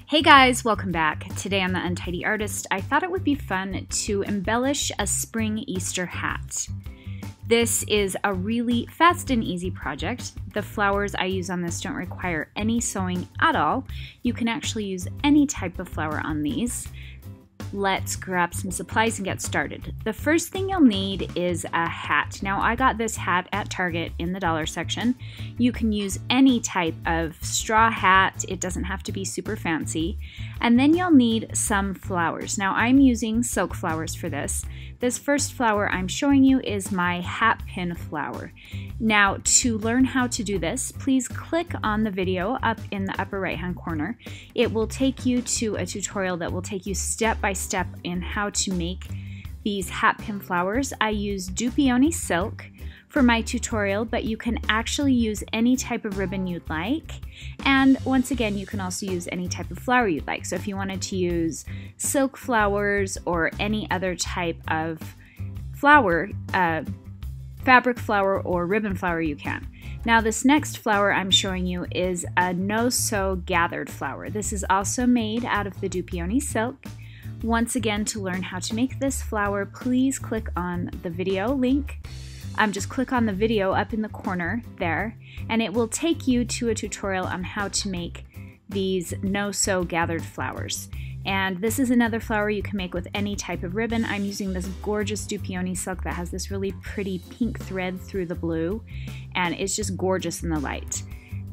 Hey guys, welcome back. Today on The Untidy Artist, I thought it would be fun to embellish a spring Easter hat. This is a really fast and easy project. The flowers I use on this don't require any sewing at all. You can actually use any type of flower on these. Let's grab some supplies and get started. The first thing you'll need is a hat. Now I got this hat at Target in the dollar section. You can use any type of straw hat. It doesn't have to be super fancy. And then you'll need some flowers. Now I'm using silk flowers for this. This first flower I'm showing you is my hat pin flower. Now to learn how to do this, please click on the video up in the upper right hand corner. It will take you to a tutorial that will take you step by step in how to make these hat pin flowers. I use becuase silk for my tutorial, but you can actually use any type of ribbon you'd like. And once again, you can also use any type of flower you'd like. So if you wanted to use silk flowers or any other type of flower, fabric flower or ribbon flower, you can. Now this next flower I'm showing you is a no-sew gathered flower. This is also made out of the becuase silk. Once again, to learn how to make this flower, please click on the video link. Just click on the video up in the corner there, and it will take you to a tutorial on how to make these no-sew gathered flowers. And this is another flower you can make with any type of ribbon. I'm using this gorgeous becuase silk that has this really pretty pink thread through the blue, and it's just gorgeous in the light.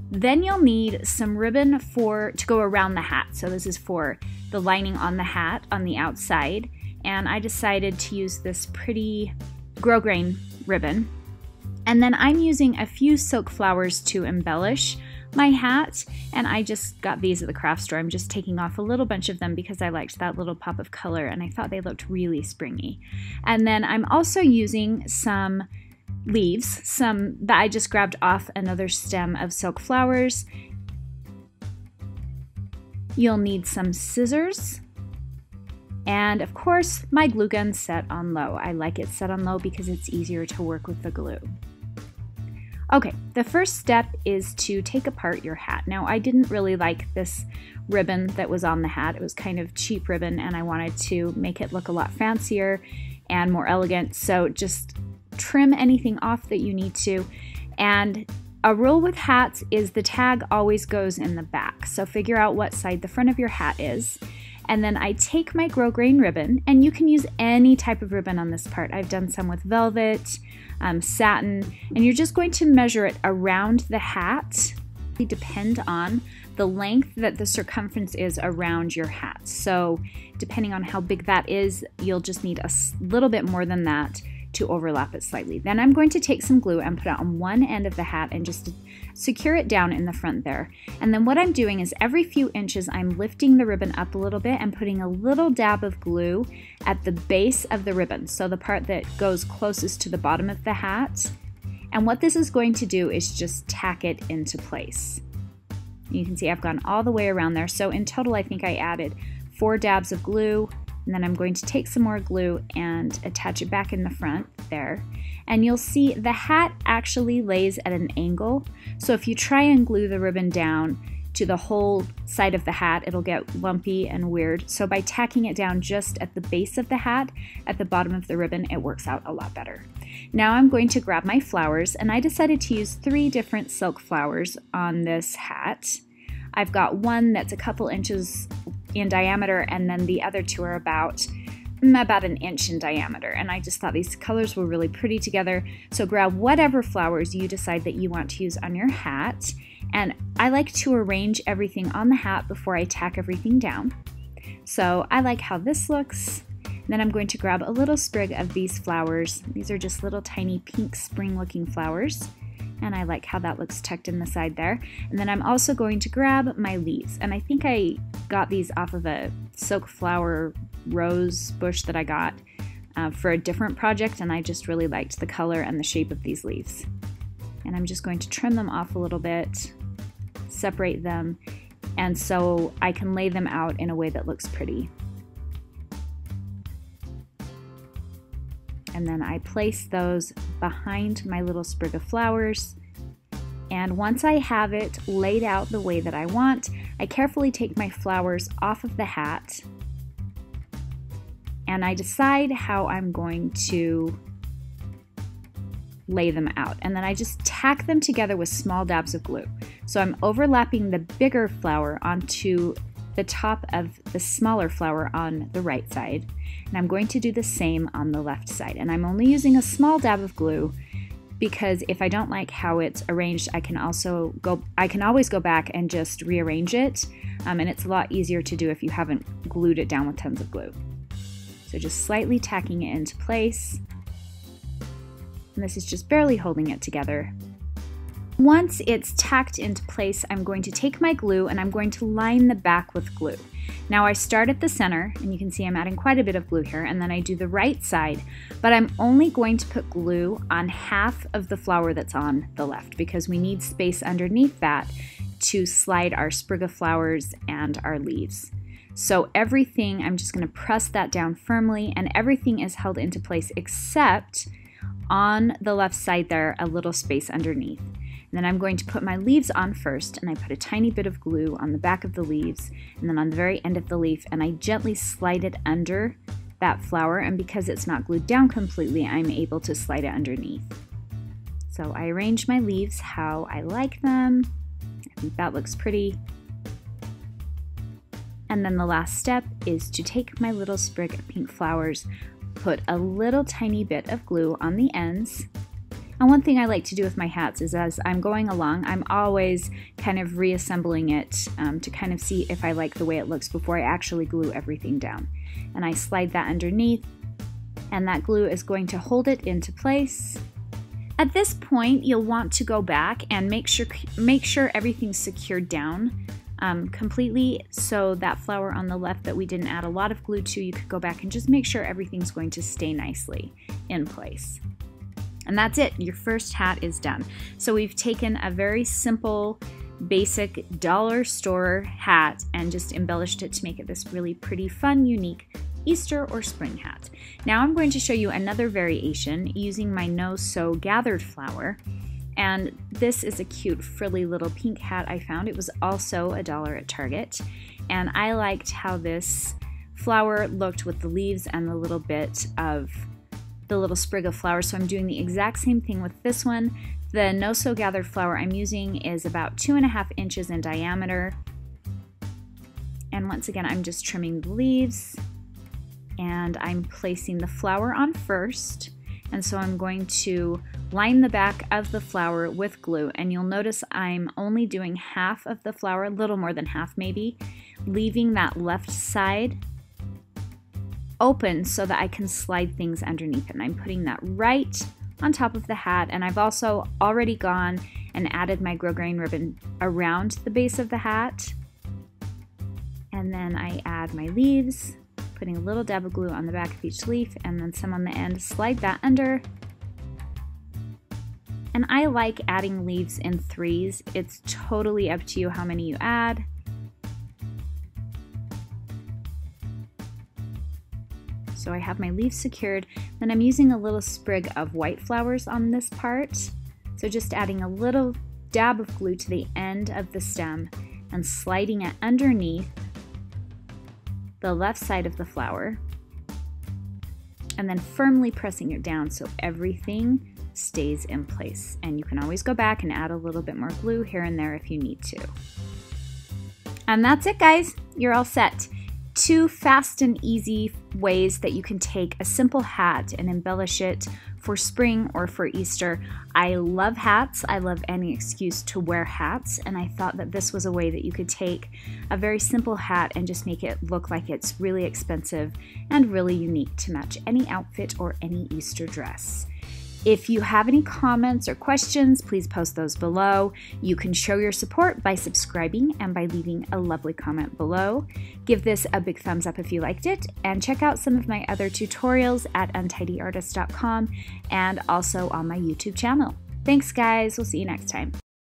Then you'll need some ribbon to go around the hat. So this is for the lining on the hat on the outside, and I decided to use this pretty grosgrain ribbon. And then I'm using a few silk flowers to embellish my hat, and I just got these at the craft store. I'm just taking off a little bunch of them because I liked that little pop of color and I thought they looked really springy. And then I'm also using some leaves, some that I just grabbed off another stem of silk flowers. You'll need some scissors, and of course my glue gun set on low. I like it set on low because it's easier to work with the glue. Okay, the first step is to take apart your hat. Now I didn't really like this ribbon that was on the hat. It was kind of cheap ribbon and I wanted to make it look a lot fancier and more elegant, so just trim anything off that you need to. And a rule with hats is the tag always goes in the back, so figure out what side the front of your hat is. And then I take my grosgrain ribbon, and you can use any type of ribbon on this part. I've done some with velvet, satin, and you're just going to measure it around the hat. It depends on the length that the circumference is around your hat. So depending on how big that is, you'll just need a little bit more than that to overlap it slightly. Then I'm going to take some glue and put it on one end of the hat and just secure it down in the front there. And then what I'm doing is every few inches I'm lifting the ribbon up a little bit and putting a little dab of glue at the base of the ribbon, so the part that goes closest to the bottom of the hat. And what this is going to do is just tack it into place. You can see I've gone all the way around there, so in total I think I added 4 dabs of glue. And then I'm going to take some more glue and attach it back in the front there. And you'll see the hat actually lays at an angle. So if you try and glue the ribbon down to the whole side of the hat, it'll get lumpy and weird. So by tacking it down just at the base of the hat, at the bottom of the ribbon, it works out a lot better. Now I'm going to grab my flowers, and I decided to use 3 different silk flowers on this hat. I've got one that's a couple inches in diameter, and then the other 2 are about an inch in diameter, and I just thought these colors were really pretty together. So grab whatever flowers you decide that you want to use on your hat, and I like to arrange everything on the hat before I tack everything down. So I like how this looks. Then I'm going to grab a little sprig of these flowers. These are just little tiny pink spring looking flowers, and I like how that looks tucked in the side there. And then I'm also going to grab my leaves, and I think I got these off of a silk flower rose bush that I got for a different project, and I just really liked the color and the shape of these leaves. And I'm just going to trim them off a little bit, separate them, and so I can lay them out in a way that looks pretty. And then I place those behind my little sprig of flowers. And once I have it laid out the way that I want, I carefully take my flowers off of the hat and I decide how I'm going to lay them out. And then I just tack them together with small dabs of glue. So I'm overlapping the bigger flower onto the top of the smaller flower on the right side. And I'm going to do the same on the left side. And I'm only using a small dab of glue because if I don't like how it's arranged, I can always go back and just rearrange it. And it's a lot easier to do if you haven't glued it down with tons of glue. So just slightly tacking it into place. And this is just barely holding it together. Once it's tacked into place, I'm going to take my glue and I'm going to line the back with glue. Now I start at the center, and you can see I'm adding quite a bit of glue here, and then I do the right side, but I'm only going to put glue on half of the flower that's on the left because we need space underneath that to slide our sprig of flowers and our leaves. So everything, I'm just going to press that down firmly, and everything is held into place except on the left side there, a little space underneath. And then I'm going to put my leaves on first, and I put a tiny bit of glue on the back of the leaves and then on the very end of the leaf, and I gently slide it under that flower, and because it's not glued down completely, I'm able to slide it underneath. So I arrange my leaves how I like them. I think that looks pretty. And then the last step is to take my little sprig of pink flowers, put a little tiny bit of glue on the ends. And one thing I like to do with my hats is as I'm going along, I'm always kind of reassembling it to kind of see if I like the way it looks before I actually glue everything down. And I slide that underneath, and that glue is going to hold it into place. At this point, you'll want to go back and make sure everything's secured down completely, so that flower on the left that we didn't add a lot of glue to, you could go back and just make sure everything's going to stay nicely in place. And that's it, your first hat is done. So we've taken a very simple, basic dollar store hat and just embellished it to make it this really pretty, fun, unique Easter or spring hat. Now I'm going to show you another variation using my no-sew gathered flower. And this is a cute frilly little pink hat I found. It was also $1 at Target. And I liked how this flower looked with the leaves and the little bit of the little sprig of flowers. So I'm doing the exact same thing with this one. The no-sew gathered flower I'm using is about 2.5 inches in diameter. And once again, I'm just trimming the leaves and I'm placing the flower on first. And so I'm going to line the back of the flower with glue, and you'll notice I'm only doing half of the flower, a little more than half maybe, leaving that left side open so that I can slide things underneath it. And I'm putting that right on top of the hat, and I've also already gone and added my grosgrain ribbon around the base of the hat. And then I add my leaves, putting a little dab of glue on the back of each leaf and then some on the end, slide that under. And I like adding leaves in threes. It's totally up to you how many you add. So I have my leaves secured. Then I'm using a little sprig of white flowers on this part. So just adding a little dab of glue to the end of the stem and sliding it underneath the left side of the flower, and then firmly pressing it down so everything stays in place. And you can always go back and add a little bit more glue here and there if you need to. And that's it, guys. You're all set. 2 fast and easy ways that you can take a simple hat and embellish it for spring or for Easter. I love hats. I love any excuse to wear hats, and I thought that this was a way that you could take a very simple hat and just make it look like it's really expensive and really unique to match any outfit or any Easter dress. If you have any comments or questions, please post those below. You can show your support by subscribing and by leaving a lovely comment below. Give this a big thumbs up if you liked it, and check out some of my other tutorials at untidyartist.com and also on my YouTube channel. Thanks, guys. We'll see you next time.